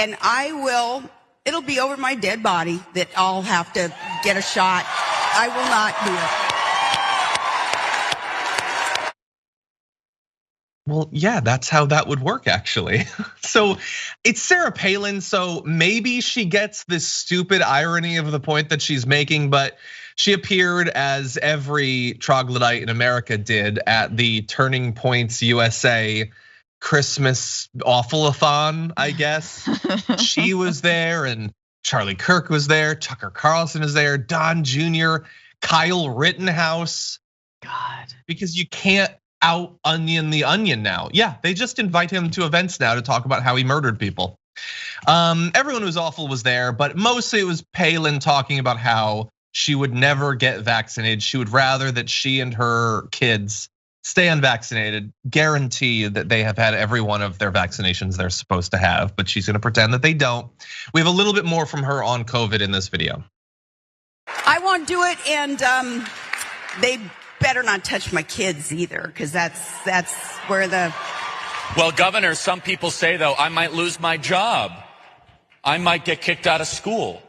and it'll be over my dead body that I'll have to get a shot. I will not do it. Well, yeah, that's how that would work, actually. So it's Sarah Palin, so maybe she gets this stupid irony of the point that she's making, but she appeared, as every troglodyte in America did, at the Turning Points USA Christmas awful-a-thon, I guess. She was there, and Charlie Kirk was there, Tucker Carlson is there, Don Jr., Kyle Rittenhouse. God. Because you can't out-onion the onion now. Yeah, they just invite him to events now to talk about how he murdered people. Everyone who's awful was there, but mostly it was Palin talking about how she would never get vaccinated. She would rather that she and her kids stay unvaccinated, guarantee that they have had every one of their vaccinations they're supposed to have, but she's gonna pretend that they don't. We have a little bit more from her on COVID in this video. I won't do it, and they better not touch my kids either, because that's where the... Well, Governor, some people say, though, I might lose my job. I might get kicked out of school.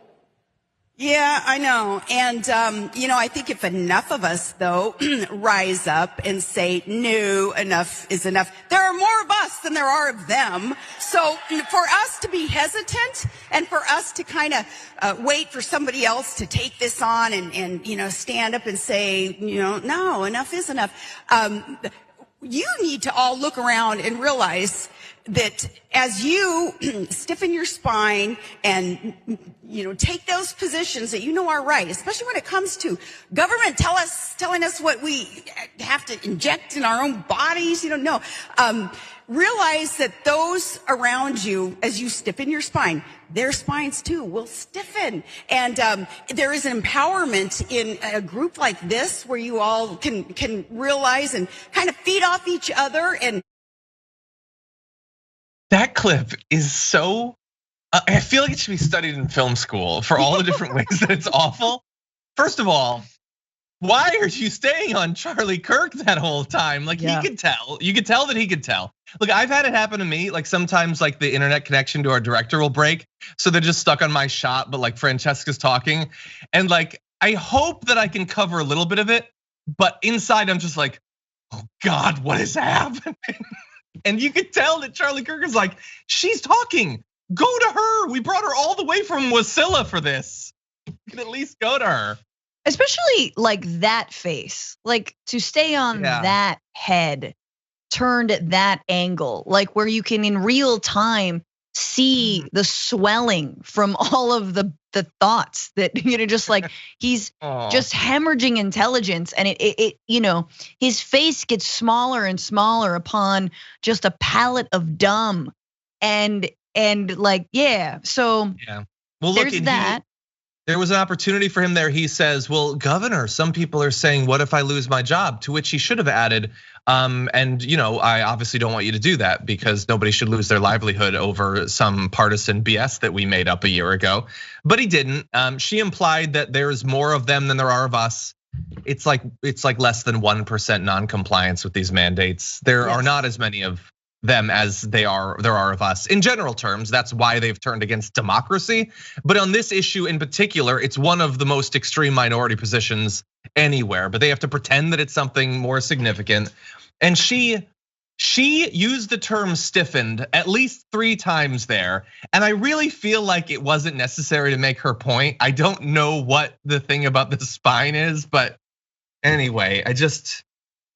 Yeah, I know. And, I think if enough of us, though, rise up and say, no, enough is enough. There are more of us than there are of them. So for us to be hesitant and for us to kind of wait for somebody else to take this on and stand up and say, no, enough is enough. You need to all look around and realize that as you stiffen your spine and take those positions that are right, especially when it comes to government telling us what we have to inject in our own bodies, realize that those around you, as you stiffen your spine, their spines too will stiffen. And there is an empowerment in a group like this where you all can realize and kind of feed off each other. And that clip is so, I feel like it should be studied in film school for all the different ways that it's awful. First of all, why are you staying on Charlie Kirk that whole time? Like, he could tell, you could tell that he could tell. Look, I've had it happen to me. Like, sometimes like the internet connection to our director will break. So they're just stuck on my shot, but like Francesca's talking. And like, I hope that I can cover a little bit of it, but inside I'm just like, oh God, what is happening? And you could tell that Charlie Kirk is like, she's talking, go to her. We brought her all the way from Wasilla for this. You can at least go to her. Especially like that face, like to stay on that head, turned at that angle, like where you can in real time see the swelling from all of the thoughts that, just like he's just hemorrhaging intelligence, and his face gets smaller and smaller upon just a palette of dumb and like, so well, there's that. There was an opportunity for him there. He says, well, Governor, some people are saying, what if I lose my job? To which he should have added, I obviously don't want you to do that because nobody should lose their livelihood over some partisan BS that we made up a year ago. But he didn't. She implied that there's more of them than there are of us. It's like less than 1% non-compliance with these mandates. There are not as many of them as there are of us. In general terms, that's why they've turned against democracy. But on this issue in particular, it's one of the most extreme minority positions anywhere. But they have to pretend that it's something more significant. And she used the term stiffened at least 3 times there. And I really feel like it wasn't necessary to make her point. I don't know what the thing about the spine is, but anyway,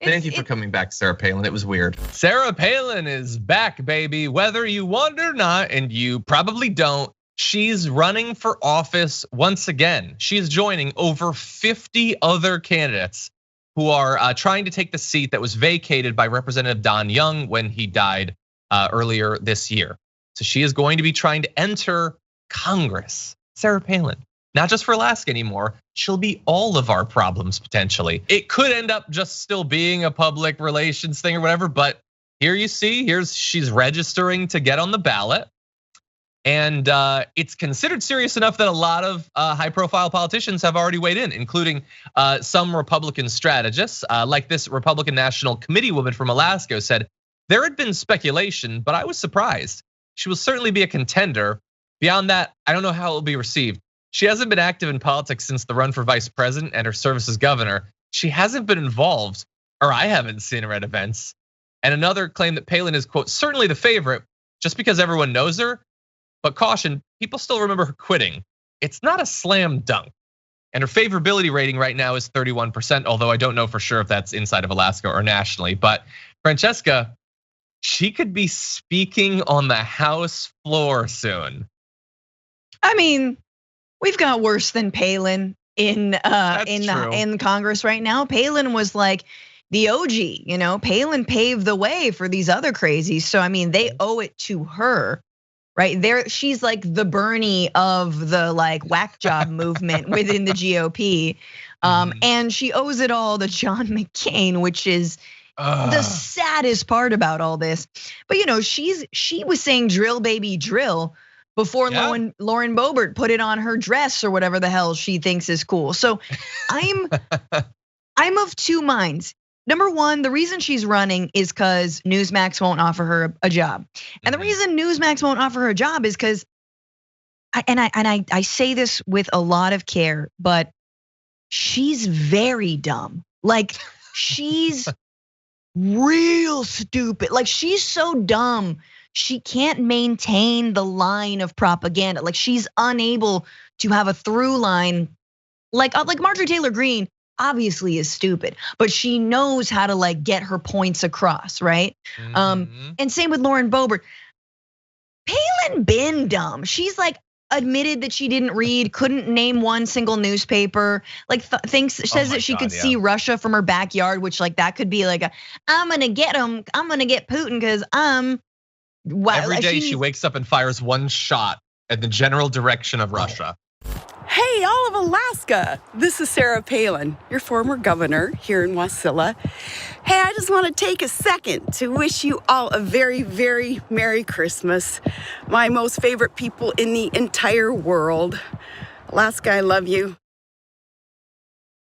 thank you for coming back, Sarah Palin. It was weird. Sarah Palin is back, baby. Whether you want or not, and you probably don't, she's running for office once again. She's joining over 50 other candidates who are trying to take the seat that was vacated by Representative Don Young when he died earlier this year. So she is going to be trying to enter Congress. Sarah Palin. Not just for Alaska anymore, she'll be all of our problems potentially. It could end up just still being a public relations thing or whatever, but here you see, she's registering to get on the ballot. And it's considered serious enough that a lot of high profile politicians have already weighed in, including some Republican strategists, like this Republican National Committee woman from Alaska said, there had been speculation, but I was surprised. She will certainly be a contender. Beyond that, I don't know how it will be received. She hasn't been active in politics since the run for vice president and her service as governor. She hasn't been involved, or I haven't seen her at events. And another claim that Palin is, quote, certainly the favorite, just because everyone knows her. But caution, people still remember her quitting. It's not a slam dunk. And her favorability rating right now is 31%, although I don't know for sure if that's inside of Alaska or nationally. But Francesca, she could be speaking on the House floor soon. I mean, we've got worse than Palin in Congress right now. Palin was like the OG, Palin paved the way for these other crazies. So I mean, they owe it to her. Right there, she's like the Bernie of the whack job movement within the GOP, and she owes it all to John McCain, which is the saddest part about all this. But she was saying "drill, baby, drill" before Lauren Boebert put it on her dress or whatever the hell she thinks is cool. So I'm of two minds. Number one, the reason she's running is because Newsmax won't offer her a job. And the reason Newsmax won't offer her a job is because, I say this with a lot of care, but she's very dumb. Like she's real stupid. Like she's so dumb, she can't maintain the line of propaganda. Like she's unable to have a through line. Like Marjorie Taylor Greene obviously is stupid, but she knows how to get her points across, right? And same with Lauren Boebert. Palin been dumb. She's admitted that she didn't read, couldn't name one single newspaper, says that she could see Russia from her backyard, which that could be I'm gonna get him, I'm gonna get Putin because every day she wakes up and fires one shot at the general direction of Russia. Hey, all of Alaska, this is Sarah Palin, your former governor here in Wasilla. Hey, I just want to take a second to wish you all a very, very Merry Christmas. My most favorite people in the entire world. Alaska, I love you.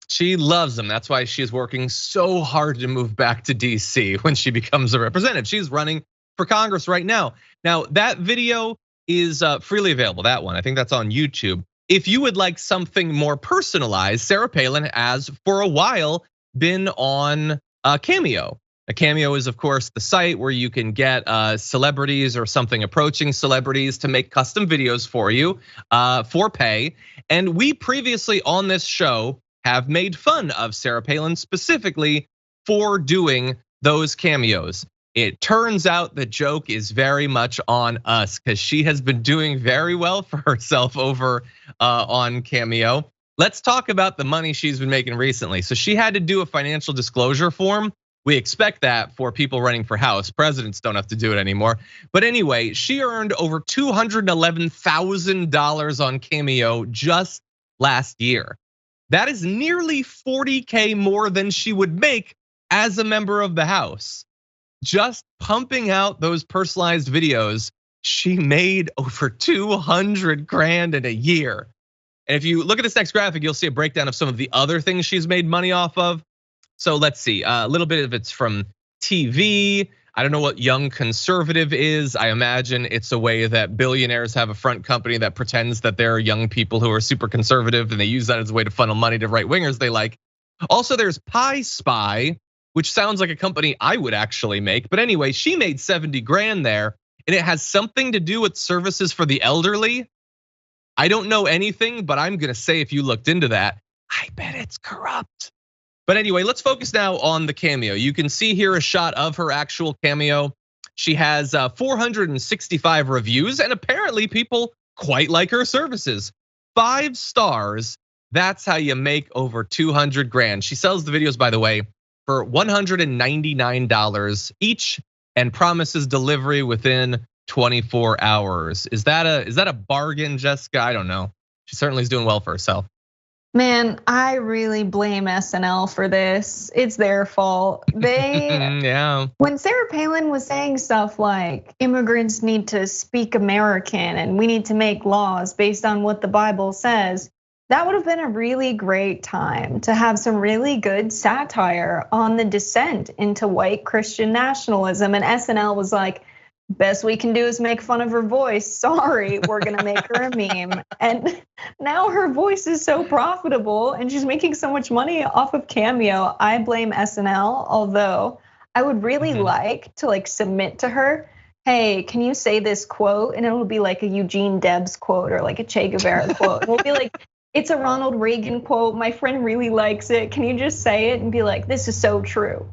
She loves them. That's why she's working so hard to move back to DC when she becomes a representative. She's running for Congress right now. Now, that video is freely available, that one. I think that's on YouTube. If you would like something more personalized, Sarah Palin has for a while been on Cameo. A Cameo is, of course, the site where you can get celebrities or something approaching celebrities to make custom videos for you for pay. And we previously on this show have made fun of Sarah Palin specifically for doing those cameos. It turns out the joke is very much on us because she has been doing very well for herself over on Cameo. Let's talk about the money she's been making recently. So she had to do a financial disclosure form. We expect that for people running for House. Presidents don't have to do it anymore. But anyway, she earned over $211,000 on Cameo just last year. That is nearly 40K more than she would make as a member of the House. Just pumping out those personalized videos, she made over 200 grand in a year. And if you look at this next graphic, you'll see a breakdown of some of the other things she's made money off of. So let's see, a little bit of it's from TV. I don't know what Young Conservative is. I imagine it's a way that billionaires have a front company that pretends that there are young people who are super conservative and they use that as a way to funnel money to right wingers they like. Also, there's Pie Spy, which sounds like a company I would actually make. But anyway, she made 70 grand there, and it has something to do with services for the elderly. I don't know anything, but I'm gonna say if you looked into that, I bet it's corrupt. But anyway, let's focus now on the Cameo. You can see here a shot of her actual Cameo. She has 465 reviews, and apparently people quite like her services. 5 stars, that's how you make over 200 grand. She sells the videos, by the way, for $199 each and promises delivery within 24 hours. Is that a bargain, Jessica? I don't know. She certainly is doing well for herself. Man, I really blame SNL for this. It's their fault. When Sarah Palin was saying stuff like immigrants need to speak American and we need to make laws based on what the Bible says, that would have been a really great time to have some really good satire on the descent into white Christian nationalism. And SNL was like, best we can do is make fun of her voice. Sorry, we're gonna make her a meme. And now her voice is so profitable and she's making so much money off of Cameo. I blame SNL, although I would really like to like submit to her, hey, can you say this quote? And it'll be like a Eugene Debs quote or like a Che Guevara quote. It'll be like, it's a Ronald Reagan quote. My friend really likes it. Can you just say it and be like, this is so true?